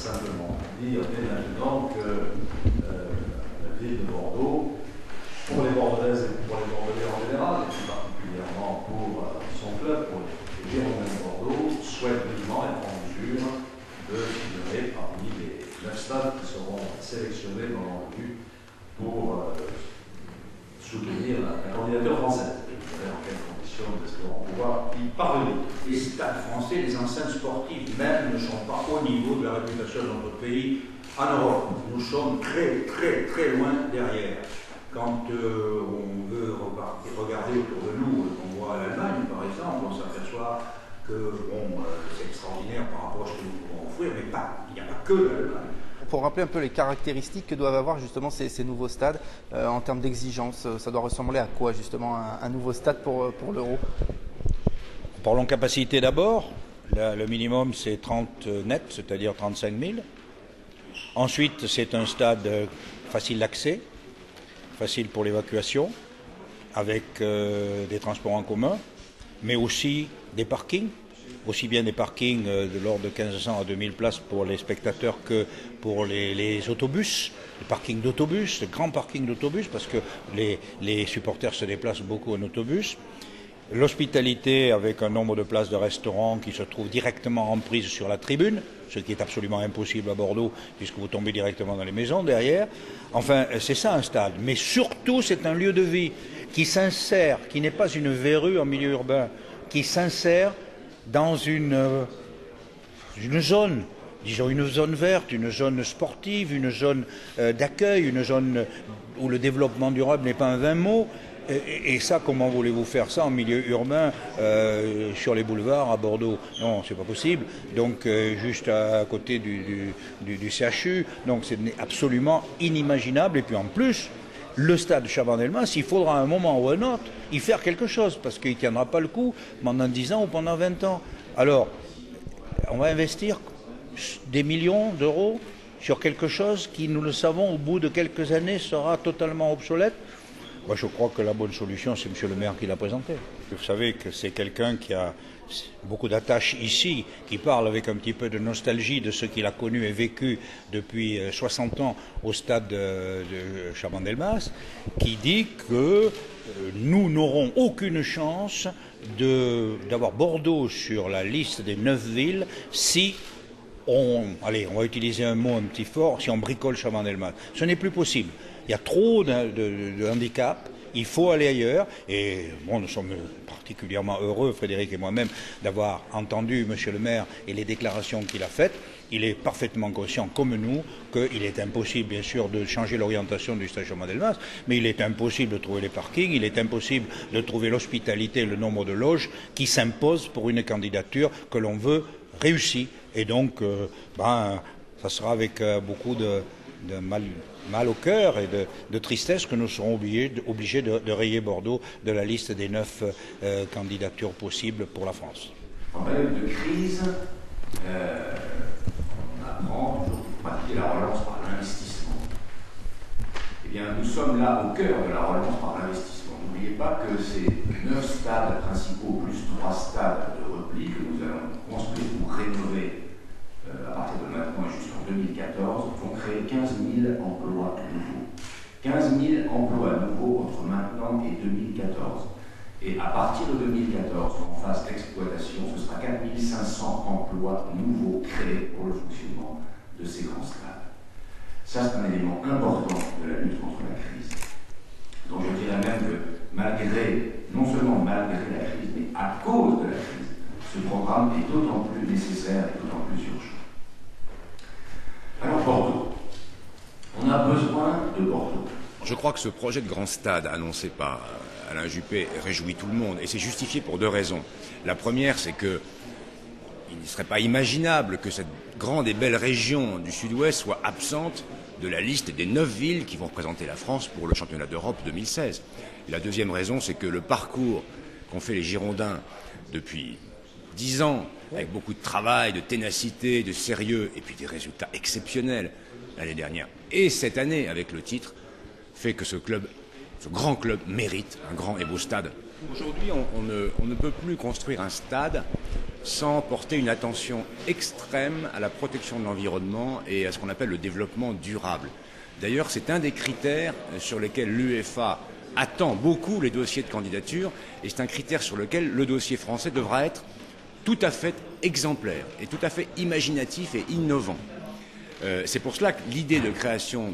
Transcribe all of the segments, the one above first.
simplement dire dès maintenant que la ville de Bordeaux, pour les Bordelaises et pour les Bordelais en général, et plus particulièrement pour son club, pour les Girondins de Bordeaux, souhaite vivement être en mesure de figurer parmi les 9 stades qui seront sélectionnés dans le but pour soutenir la candidature française. En quelles conditions nous pouvoir y parvenir. Les stades français, les enceintes sportives même ne sont pas au niveau de la réputation de notre pays en Europe. Nous sommes très très très loin derrière. Quand on veut regarder autour de nous, on voit l'Allemagne par exemple, on s'aperçoit que c'est extraordinaire par rapport à ce que nous pouvons offrir, mais il n'y a pas que l'Allemagne. Pour rappeler un peu les caractéristiques que doivent avoir justement ces nouveaux stades en termes d'exigence, ça doit ressembler à quoi justement un nouveau stade pour l'Euro? Parlons capacité d'abord. Le minimum c'est 30 nets, c'est-à-dire 35 000. Ensuite c'est un stade facile d'accès, facile pour l'évacuation, avec des transports en commun, mais aussi des parkings. Aussi bien des parkings de l'ordre de 1500 à 2000 places pour les spectateurs que pour les autobus, les parkings d'autobus, les grands parkings d'autobus, parce que les supporters se déplacent beaucoup en autobus. L'hospitalité avec un nombre de places de restaurants qui se trouvent directement en prise sur la tribune, ce qui est absolument impossible à Bordeaux, puisque vous tombez directement dans les maisons derrière. Enfin, c'est ça un stade. Mais surtout, c'est un lieu de vie qui s'insère, qui n'est pas une verrue en milieu urbain, qui s'insère dans une zone, disons une zone verte, une zone sportive, une zone d'accueil, une zone où le développement durable n'est pas un vain mot. Et ça, comment voulez-vous faire ça en milieu urbain sur les boulevards à Bordeaux? Non, c'est pas possible. Donc juste à côté du CHU, donc c'est absolument inimaginable. Et puis en plus, le stade Chaban-Delmas, il faudra à un moment ou à un autre y faire quelque chose, parce qu'il ne tiendra pas le coup pendant 10 ans ou pendant 20 ans. Alors, on va investir des millions d'euros sur quelque chose qui, nous le savons, au bout de quelques années, sera totalement obsolète. Moi, je crois que la bonne solution, c'est M. le maire qui l'a présenté. Vous savez que c'est quelqu'un qui a beaucoup d'attaches ici, qui parle avec un petit peu de nostalgie de ce qu'il a connu et vécu depuis 60 ans au stade de Chaban-Delmas, qui dit que nous n'aurons aucune chance d'avoir Bordeaux sur la liste des 9 villes si on va utiliser un mot un petit fort, si on bricole Chaban-Delmas. Ce n'est plus possible. Il y a trop de handicaps, il faut aller ailleurs. Et bon, nous sommes particulièrement heureux, Frédéric et moi-même, d'avoir entendu M. le maire et les déclarations qu'il a faites. Il est parfaitement conscient, comme nous, qu'il est impossible, bien sûr, de changer l'orientation du stade Chaban-Delmas, mais il est impossible de trouver les parkings, il est impossible de trouver l'hospitalité, le nombre de loges qui s'imposent pour une candidature que l'on veut réussie. Et donc, ça sera avec beaucoup de mal au cœur et de tristesse que nous serons obligés de rayer Bordeaux de la liste des 9 candidatures possibles pour la France. En période de crise, on apprend toujours de pratiquer la relance par l'investissement. Eh bien, nous sommes là au cœur de la relance par l'investissement. N'oubliez pas que ces 9 stades principaux plus 3 stades de repli que nous allons construire ou rénover à partir de maintenant et jusqu'en 2014 vont créer 15 000 emplois nouveaux. 15 000 emplois nouveaux entre maintenant et 2014. Et à partir de 2014, en phase d'exploitation, ce sera 4 500 emplois nouveaux créés pour le fonctionnement de ces grands stades. Ça, c'est un élément important de la lutte contre la crise. Donc je dirais même que non seulement malgré la crise, mais à cause de la crise, ce programme est d'autant plus nécessaire et d'autant plus urgent. Alors Bordeaux, on a besoin de Bordeaux. Je crois que ce projet de grand stade annoncé par Alain Juppé réjouit tout le monde, et c'est justifié pour 2 raisons. La première, c'est que il ne serait pas imaginable que cette grande et belle région du Sud-Ouest soit absente de la liste des 9 villes qui vont représenter la France pour le championnat d'Europe 2016. Et la deuxième raison, c'est que le parcours qu'ont fait les Girondins depuis 10 ans, avec beaucoup de travail, de ténacité, de sérieux, et puis des résultats exceptionnels l'année dernière, et cette année avec le titre, fait que ce grand club mérite un grand et beau stade Aujourd'hui, on ne peut plus construire un stade sans porter une attention extrême à la protection de l'environnement et à ce qu'on appelle le développement durable. D'ailleurs, c'est un des critères sur lesquels l'UEFA attend beaucoup les dossiers de candidature et c'est un critère sur lequel le dossier français devra être tout à fait exemplaire et tout à fait imaginatif et innovant. C'est pour cela que l'idée de création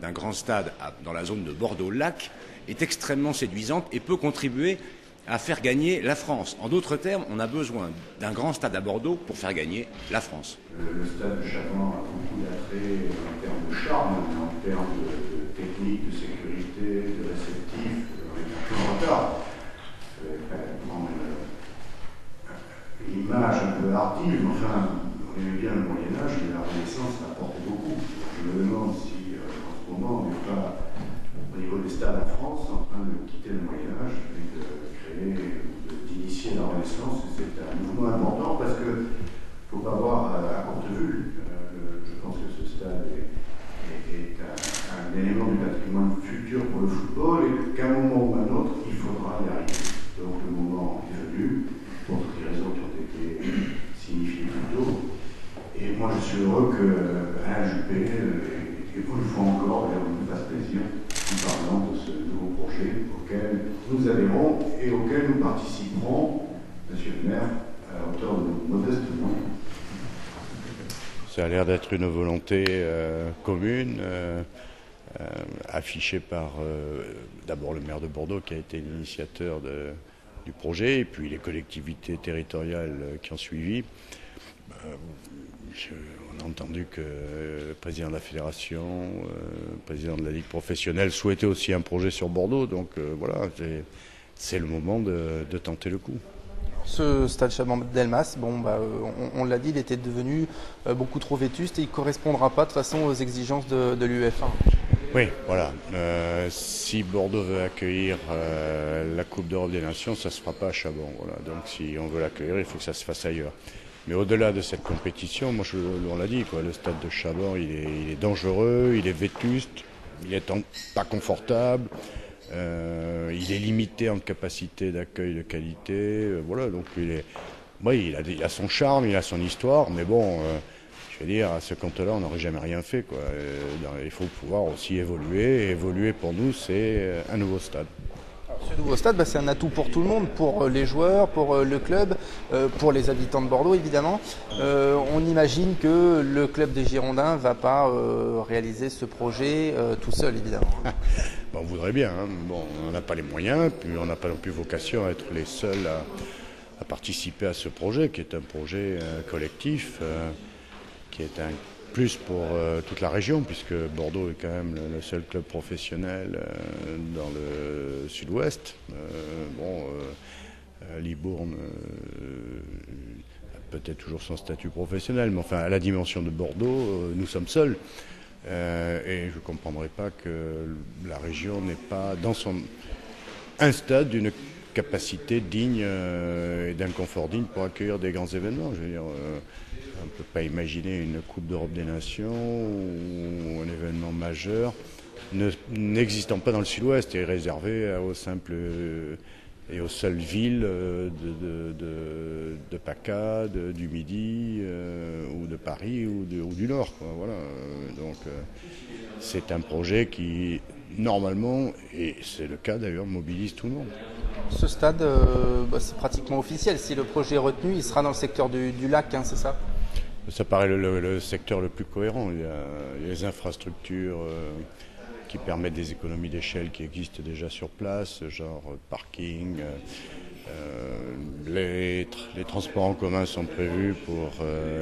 d'un grand stade dans la zone de Bordeaux-Lac est extrêmement séduisante et peut contribuer à faire gagner la France. En d'autres termes, on a besoin d'un grand stade à Bordeaux pour faire gagner la France. Le stade de Châtellerault a beaucoup d'attrait en termes de charme, en termes de technique, de sécurité, de réceptif. On est un peu en retard. Une image un peu hardie, mais enfin, on aimait bien le Moyen-Âge, mais la Renaissance apportait beaucoup. Je me demande si, en ce moment, on n'est pas, au niveau des stades en France, en train de quitter le Moyen-Âge et de d'initier la Renaissance. C'est un mouvement important parce qu'il ne faut pas voir à courte vue. Je pense que ce stade est un élément du patrimoine futur pour le football et qu'à un moment ou à un autre, il faudra y arriver. Donc le moment est venu, pour toutes les raisons qui ont été signifiées plus tôt. Et moi je suis heureux qu'Alain Juppé, et pour une fois encore, nous fasse plaisir en parlant de ce nouveau projet auquel nous adhérons et auquel nous participerons, Monsieur le maire, à hauteur de nos modestes moyens. Ça a l'air d'être une volonté commune, affichée par d'abord le maire de Bordeaux qui a été l'initiateur du projet et puis les collectivités territoriales qui ont suivi. On a entendu que le président de la fédération, le président de la ligue professionnelle souhaitait aussi un projet sur Bordeaux. Donc voilà, c'est le moment de tenter le coup. Ce stade Chaban-Delmas, on l'a dit, il était devenu beaucoup trop vétuste et il ne correspondra pas de toute façon aux exigences de l'UEFA. Oui, voilà. Si Bordeaux veut accueillir la Coupe d'Europe des Nations, ça ne se fera pas à Chaban. Voilà. Donc si on veut l'accueillir, il faut que ça se fasse ailleurs. Mais au-delà de cette compétition, moi on l'a dit, quoi, le stade de Chaban il est dangereux, il est vétuste, il est pas confortable, il est limité en capacité d'accueil de qualité. Voilà, donc il a son charme, il a son histoire, mais bon, je veux dire, à ce compte-là, on n'aurait jamais rien fait, quoi. Il faut pouvoir aussi évoluer, et évoluer pour nous, c'est un nouveau stade. Ce nouveau stade, c'est un atout pour tout le monde, pour les joueurs, pour le club, pour les habitants de Bordeaux évidemment. On imagine que le club des Girondins ne va pas réaliser ce projet tout seul évidemment. On voudrait bien, hein. Bon, on n'a pas les moyens, puis on n'a pas non plus vocation à être les seuls à participer à ce projet, qui est un projet collectif, qui est un plus pour toute la région, puisque Bordeaux est quand même le seul club professionnel dans le sud-ouest. Libourne a peut-être toujours son statut professionnel, mais enfin à la dimension de Bordeaux, nous sommes seuls. Et je ne comprendrais pas que la région n'ait pas dans un stade d'une capacité digne et d'un confort digne pour accueillir des grands événements. Je veux dire, on ne peut pas imaginer une Coupe d'Europe des Nations ou un événement majeur n'existant pas dans le sud-ouest et réservé aux simples et aux seules villes de PACA, du Midi ou de Paris ou du Nord, quoi. Voilà. Donc c'est un projet qui, normalement, et c'est le cas d'ailleurs, mobilise tout le monde. Ce stade, c'est pratiquement officiel. Si le projet est retenu, il sera dans le secteur du lac, hein, c'est ça ? Ça paraît le secteur le plus cohérent. Il y a les infrastructures qui permettent des économies d'échelle qui existent déjà sur place, genre parking. Les transports en commun sont prévus pour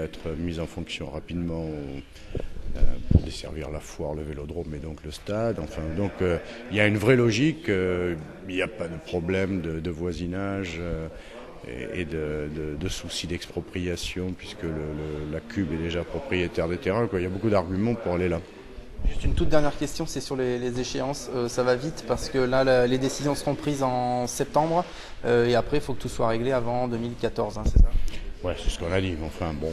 être mis en fonction rapidement pour desservir la foire, le vélodrome et donc le stade. Enfin, donc il y a une vraie logique. Il n'y a pas de problème de voisinage. Et de soucis d'expropriation, puisque la CUB est déjà propriétaire des terrains, quoi. Il y a beaucoup d'arguments pour aller là. Juste une toute dernière question, c'est sur les échéances. Ça va vite parce que là, les décisions seront prises en septembre et après, il faut que tout soit réglé avant 2014, hein, c'est ça ? Ouais, c'est ce qu'on a dit. Enfin, bon,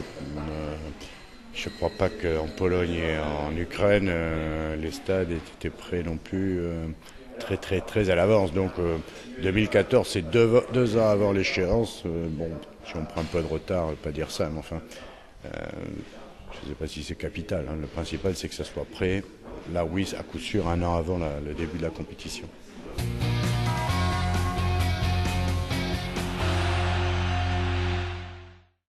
je ne crois pas qu'en Pologne et en Ukraine, les stades étaient prêts non plus très à l'avance. Donc 2014, c'est deux ans avant l'échéance. Bon, si on prend un peu de retard, pas dire ça, mais enfin, je ne sais pas si c'est capital. Hein. Le principal, c'est que ça soit prêt. Là, oui, à coup sûr, un an avant le début de la compétition.